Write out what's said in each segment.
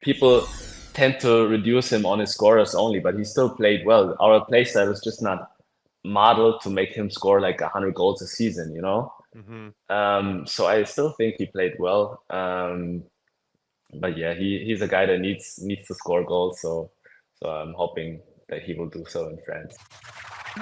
people tend to reduce him on his scorers only, but he still played well. Our play style is just not modeled to make him score like 100 goals a season, you know? Hmm. So I still think he played well. But yeah, he's a guy that needs to score goals. So I'm hoping that he will do so in France.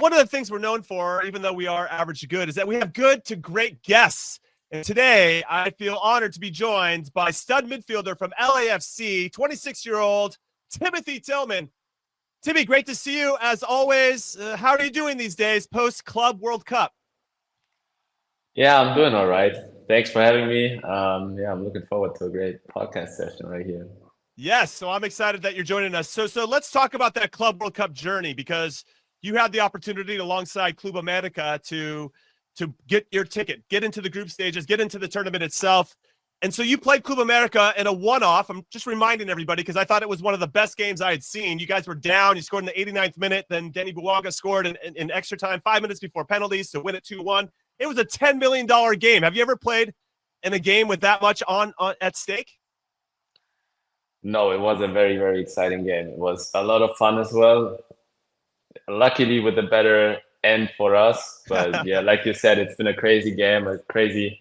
One of the things we're known for, even though we are average to good, is that we have good to great guests. And today, I feel honored to be joined by stud midfielder from LAFC, 26-year-old Timothy Tillman. Timmy, great to see you as always. How are you doing these days post Club World Cup? Yeah, I'm doing all right. Thanks for having me. Yeah, I'm looking forward to a great podcast session right here. Yes, so I'm excited that you're joining us. So let's talk about that Club World Cup journey, because you had the opportunity alongside Club America to get your ticket, get into the group stages, get into the tournament itself. And so you played Club America in a one-off. I'm just reminding everybody because I thought it was one of the best games I had seen. You guys were down. You scored in the 89th minute. Then Denny Bouanga scored in extra time, 5 minutes before penalties to win it 2-1. It was a $10 million game. Have you ever played in a game with that much on at stake? No, it was a very, very exciting game. It was a lot of fun as well. Luckily, with a better end for us. But yeah, like you said, it's been a crazy game, a crazy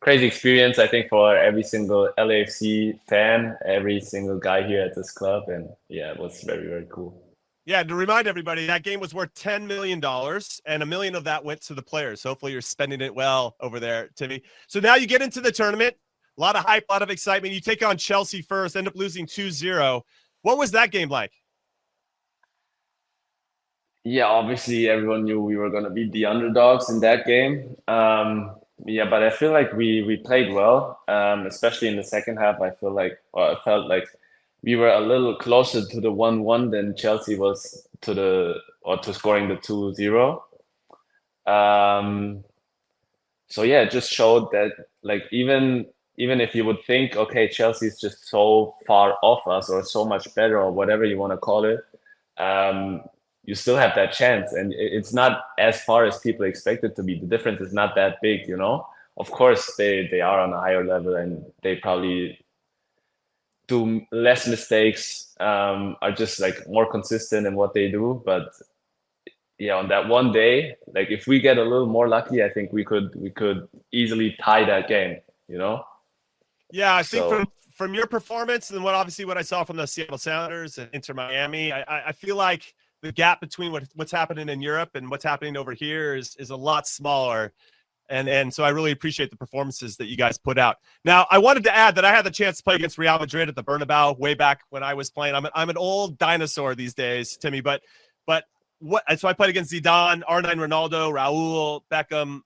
experience, I think, for every single LAFC fan, every single guy here at this club. And yeah, it was very, very cool. Yeah, to remind everybody, that game was worth $10 million, and $1 million of that went to the players. Hopefully you're spending it well over there, Timmy. So now you get into the tournament. A lot of hype, a lot of excitement. You take on Chelsea first, end up losing 2-0. What was that game like? Yeah, obviously everyone knew we were going to be the underdogs in that game. Yeah, but I feel like we played well, especially in the second half. I felt like we were a little closer to the 1-1 than Chelsea was to scoring the 2-0. Um, so yeah, it just showed that like even if you would think, okay, Chelsea is just so far off us or so much better or whatever you want to call it, um, you still have that chance, and it's not as far as people expect it to be. The difference is not that big, you know. Of course, they are on a higher level, and they probably do less mistakes, are just like more consistent in what they do. But yeah, on that one day, like if we get a little more lucky, I think we could easily tie that game, you know? Yeah, I think So from your performance and what I saw from the Seattle Sounders and Inter Miami, I feel like the gap between what's happening in Europe and what's happening over here is a lot smaller. And so I really appreciate the performances that you guys put out. Now, I wanted to add that I had the chance to play against Real Madrid at the Bernabeu way back when I was playing. I'm an old dinosaur these days, Timmy, but so I played against Zidane, R9 Ronaldo, Raul, Beckham,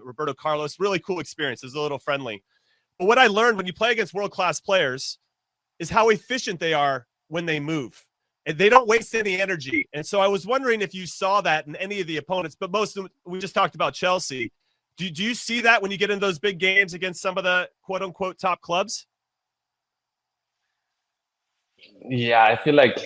Roberto Carlos. Really cool experience. It was a little friendly. But what I learned when you play against world-class players is how efficient they are when they move. And they don't waste any energy. And so I was wondering if you saw that in any of the opponents, but most of them, we just talked about Chelsea. Do you see that when you get in those big games against some of the quote-unquote top clubs? yeah, I feel like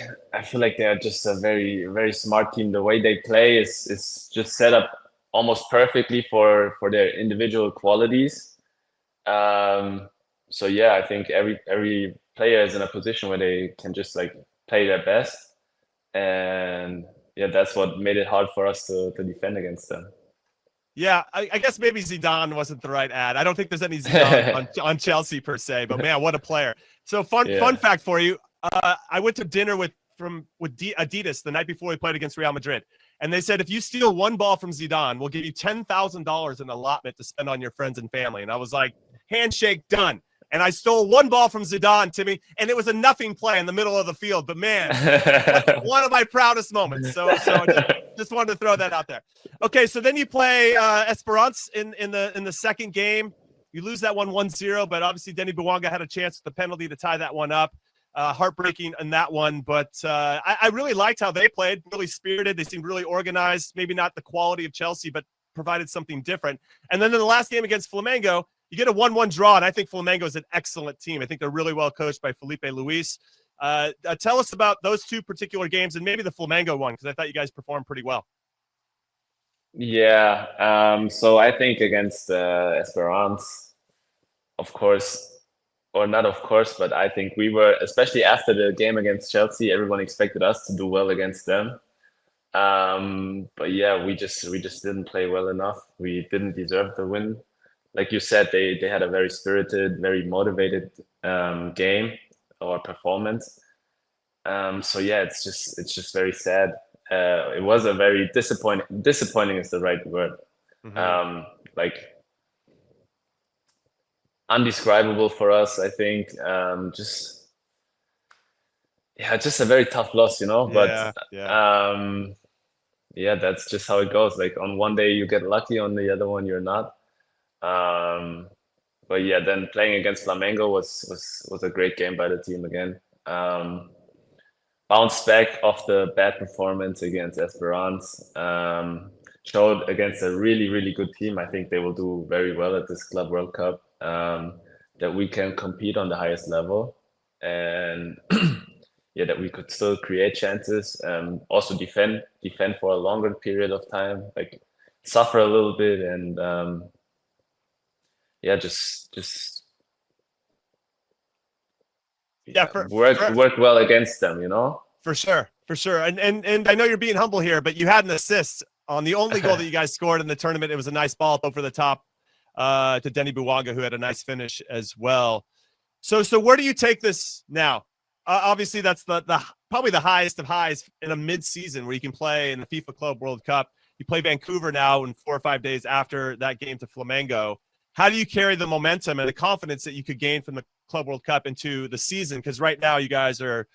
they are just a very, very smart team. The way they play is just set up almost perfectly for their individual qualities. Um, so yeah, I think every player is in a position where they can just like play their best, and yeah, that's what made it hard for us to defend against them. Yeah, I guess maybe Zidane wasn't the right ad. I don't think there's any Zidane on Chelsea per se, but man, what a player. So fun Yeah. fact for you. I went to dinner with Adidas the night before we played against Real Madrid. And they said, if you steal one ball from Zidane, we'll give you $10,000 in allotment to spend on your friends and family. And I was like, handshake done. And I stole one ball from Zidane, Timmy, and it was a nothing play in the middle of the field. But man, one of my proudest moments. So just wanted to throw that out there. Okay, so then you play Esperance in the second game. You lose that one 1-0, but obviously Denny Bouanga had a chance with the penalty to tie that one up. Heartbreaking in that one, but I really liked how they played, really spirited. They seemed really organized, maybe not the quality of Chelsea, but provided something different. And then in the last game against Flamengo, you get a 1-1 draw, and I think Flamengo is an excellent team. I think they're really well coached by Felipe Luis. Tell us about those two particular games and maybe the Flamengo one, because I thought you guys performed pretty well. Yeah. So I think against Esperance, of course, or not, of course, but I think we were, especially after the game against Chelsea, everyone expected us to do well against them. But yeah, we just didn't play well enough. We didn't deserve the win. Like you said, they had a very spirited, very motivated game or performance. So yeah, it's just very sad. It was a very disappointing is the right word. Hmm. Like undescribable for us, I think. Just yeah, just a very tough loss, you know. But Yeah, yeah. um, yeah, that's just how it goes. Like on one day you get lucky, on the other one you're not. Um, but yeah, then playing against Flamengo was a great game by the team again. Um, Bounced back off the bad performance against Esperance. Showed against a really, really good team. I think they will do very well at this Club World Cup. That we can compete on the highest level, and yeah, that we could still create chances. Also defend for a longer period of time, like suffer a little bit, and yeah, just Yeah, yeah, work well against them, you know. for sure, for sure. And I know you're being humble here, but you had an assist on the only goal that you guys scored in the tournament. It was a nice ball over the top to Denny Buwanga, who had a nice finish as well. So where do you take this now? Obviously, that's the probably the highest of highs in a mid-season where you can play in the FIFA Club World Cup. You play Vancouver now in 4 or 5 days after that game to Flamengo. How do you carry the momentum and the confidence that you could gain from the Club World Cup into the season? Because right now you guys are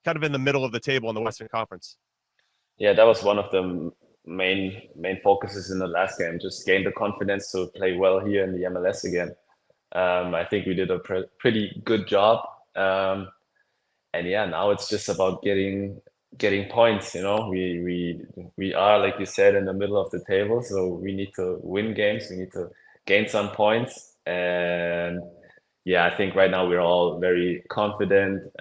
kind of in the middle of the table in the Western Conference. Yeah, that was one of the main focuses in the last game. Just gain the confidence to play well here in the MLS again. I think we did a pretty good job. And yeah, now it's just about getting points. You know, we are, like you said, in the middle of the table, so we need to win games. We need to gain some points, and yeah, I think right now we're all very confident,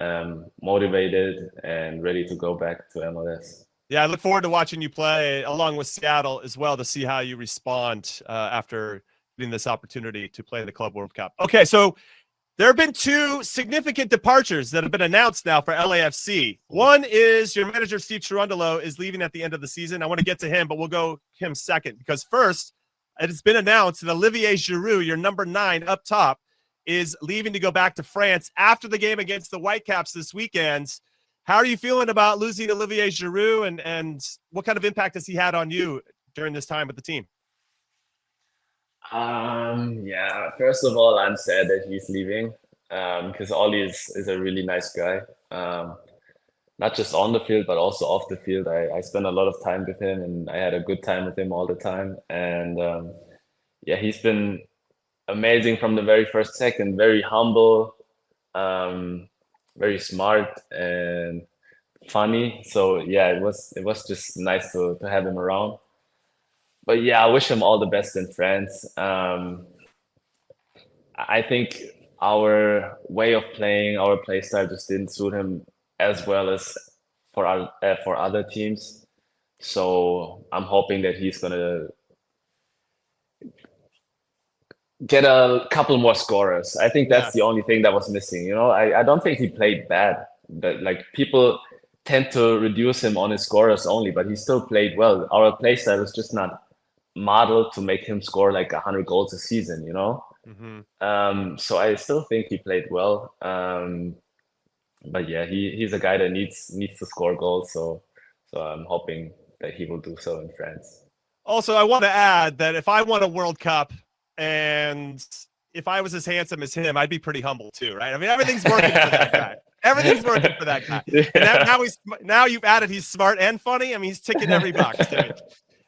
motivated, and ready to go back to MLS. Yeah, I look forward to watching you play along with Seattle as well to see how you respond after getting this opportunity to play the Club World Cup. Okay, so there have been 2 significant departures that have been announced now for LAFC. One is your manager, Steve Cherundolo, is leaving at the end of the season. I want to get to him, but we'll go him second because first, it's been announced that Olivier Giroud, your number 9 up top, is leaving to go back to France after the game against the Whitecaps this weekend. How are you feeling about losing Olivier Giroud, and what kind of impact has he had on you during this time with the team? Yeah, first of all, I'm sad that he's leaving, because Ollie is a really nice guy. Not just on the field, but also off the field. I spent a lot of time with him, and I had a good time with him all the time. And yeah, he's been amazing from the very first second. Very humble, um, very smart, and funny. So yeah, it was just nice to have him around. But yeah, I wish him all the best in France. I think our way of playing, our play style just didn't suit him as well as for other teams. So I'm hoping that he's gonna get a couple more scorers. I think Yeah. that's the only thing that was missing. You know, I don't think he played bad. But like people tend to reduce him on his scorers only, but he still played well. Our play style is just not modeled to make him score like 100 goals a season, you know? Mm-hmm. So I still think he played well. But yeah, he's a guy that needs to score goals. So I'm hoping that he will do so in France. Also, I want to add that if I won a World Cup and if I was as handsome as him, I'd be pretty humble too, right? I mean, everything's working for that guy. Everything's working for that guy. And Yeah. now you've added he's smart and funny. I mean, he's ticking every box, dude.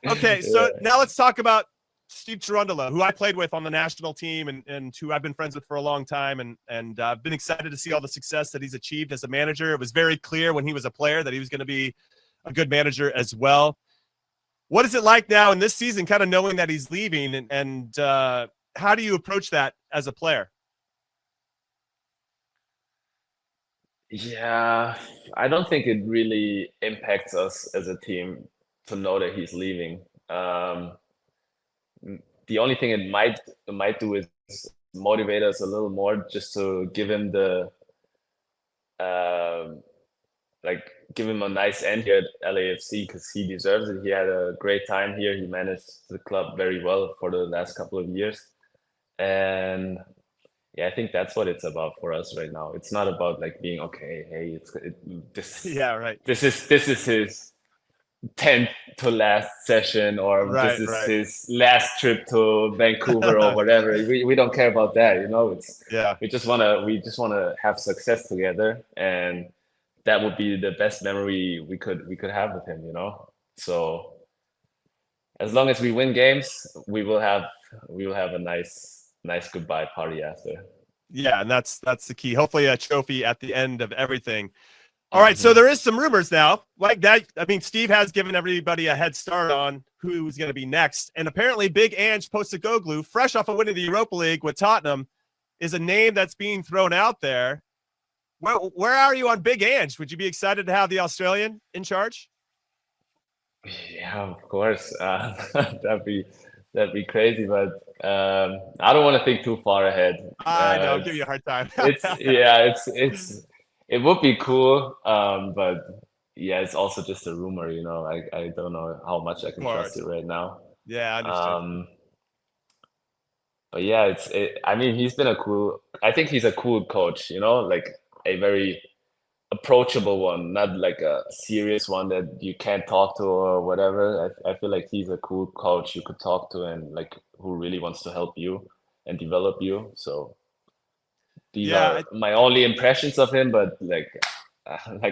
Okay, Yeah. so now let's talk about Steve Cherundolo, who I played with on the national team and who I've been friends with for a long time, and I've been excited to see all the success that he's achieved as a manager. It was very clear when he was a player that he was going to be a good manager as well. What is it like now in this season, kind of knowing that he's leaving, and how do you approach that as a player? Yeah, I don't think it really impacts us as a team to know that he's leaving. The only thing it might do is motivate us a little more, just to give him the um, like give him a nice end here at LAFC, because he deserves it. He had a great time here. He managed the club very well for the last couple of years, and yeah, I think that's what it's about for us right now. It's not about like being okay. Hey, Yeah, right. this is his 10th to last session, or this Right, is right. his last trip to Vancouver or whatever. We don't care about that, you know. It's Yeah. we just wanna have success together, and that would be the best memory we could have with him, you know. So as long as we win games, we will have a nice goodbye party after. Yeah, and that's the key. Hopefully a trophy at the end of everything. All right, so Hmm. there is some rumors now. Like that, I mean, Steve has given everybody a head start on who's going to be next. And apparently Big Ange Postecoglou, fresh off of winning the Europa League with Tottenham, is a name that's being thrown out there. Where are you on Big Ange? Would you be excited to have the Australian in charge? Yeah, of course. That'd be crazy, but I don't want to think too far ahead. I know, I'll give you a hard time. It's yeah, it would be cool, but yeah, it's also just a rumor, you know. I don't know how much I Of can trust course. it right now. Yeah, understood. Um, but yeah, I mean, I think he's a cool coach, you know, like a very approachable one, not like a serious one that you can't talk to or whatever. I feel like he's a cool coach you could talk to, and like who really wants to help you and develop you. So these Yeah, are my only impressions of him, but like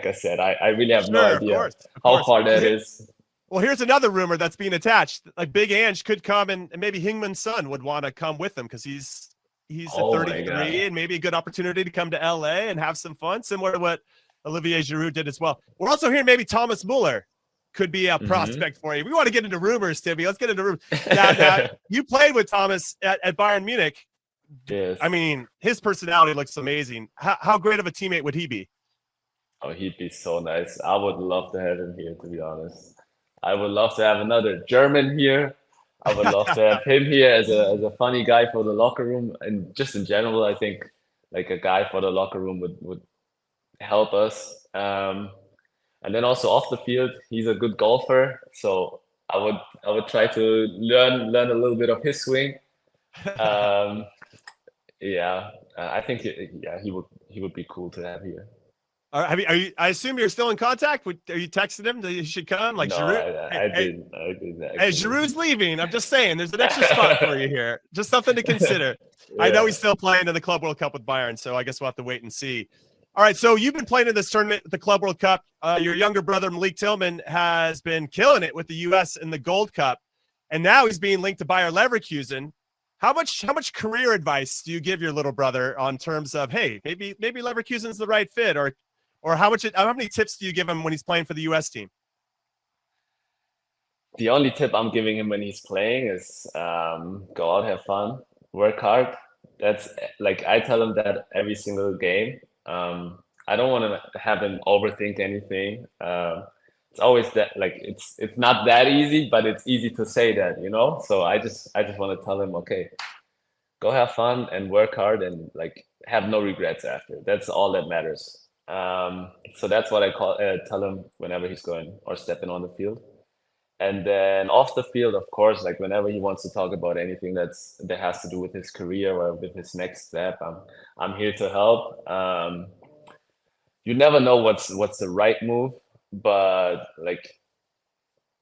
I said, I really have no sure, of idea course, of how course. far that is. Well, here's another rumor that's being attached. Like Big Ange could come, and maybe Hingman's son would want to come with him because he's a Oh my God. 33 and maybe a good opportunity to come to LA and have some fun, similar to what Olivier Giroud did as well. We're also hearing maybe Thomas Muller could be a Hmm. prospect for you. We want to get into rumors, Timmy. Let's get into rumors. Now, you played with Thomas at Bayern Munich. Yes. I mean, his personality looks amazing. How great of a teammate would he be? Oh, he'd be so nice. I would love to have him here, to be honest. I would love to have another German here. I would love to have him here as a funny guy for the locker room, and just in general, I think like a guy for the locker room would help us. And then also off the field, he's a good golfer, so I would try to learn a little bit of his swing. Um, yeah, I think yeah, he would be cool to have here. Are you? I assume you're still in contact. Are you texting him that he should come? Like No, Giroud. I didn't. I didn't Hey, actually. Giroud's leaving. I'm just saying, there's an extra spot for you here. Just something to consider. I know Yeah. he's still playing in the Club World Cup with Bayern, so I guess we'll have to wait and see. All right, so you've been playing in this tournament, the Club World Cup. Your younger brother Malik Tillman has been killing it with the U.S. in the Gold Cup, and now he's being linked to Bayer Leverkusen. How much career advice do you give your little brother on terms of, hey, maybe Leverkusen's the right fit, or how many tips do you give him when he's playing for the U.S. team? The only tip I'm giving him when he's playing is go out, have fun, work hard. That's like I tell him that every single game. I don't want to have him overthink anything. It's always that like it's not that easy, but it's easy to say that, you know. So I just want to tell him, okay, go have fun and work hard, and like have no regrets after. That's all that matters. So that's what I tell him whenever he's going or stepping on the field. And then off the field, of course, like whenever he wants to talk about anything that has to do with his career or with his next step, I'm here to help. You never know what's the right move, but like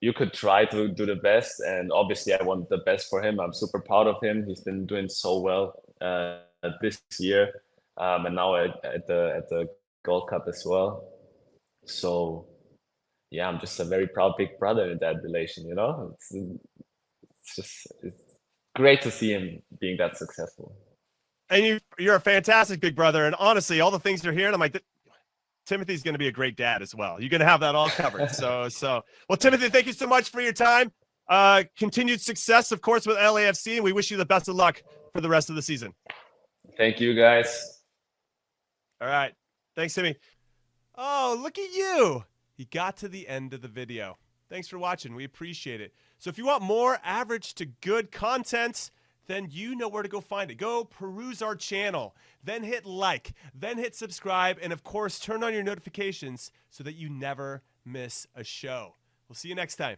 you could try to do the best. And obviously, I want the best for him. I'm super proud of him. He's been doing so well this year, and now at the Gold Cup as well. So yeah, I'm just a very proud big brother in that relation. You know, it's great to see him being that successful. And you're a fantastic big brother. And honestly, all the things you're hearing, I'm like, Timothy's going to be a great dad as well. You're going to have that all covered. Well, Timothy, thank you so much for your time. Continued success, of course, with LAFC, and we wish you the best of luck for the rest of the season. Thank you, guys. All right. Thanks, Timmy. Oh, look at you. He got to the end of the video. Thanks for watching. We appreciate it. So if you want more average to good content, then you know where to go find it. Go peruse our channel, then hit like, then hit subscribe, and of course, turn on your notifications so that you never miss a show. We'll see you next time.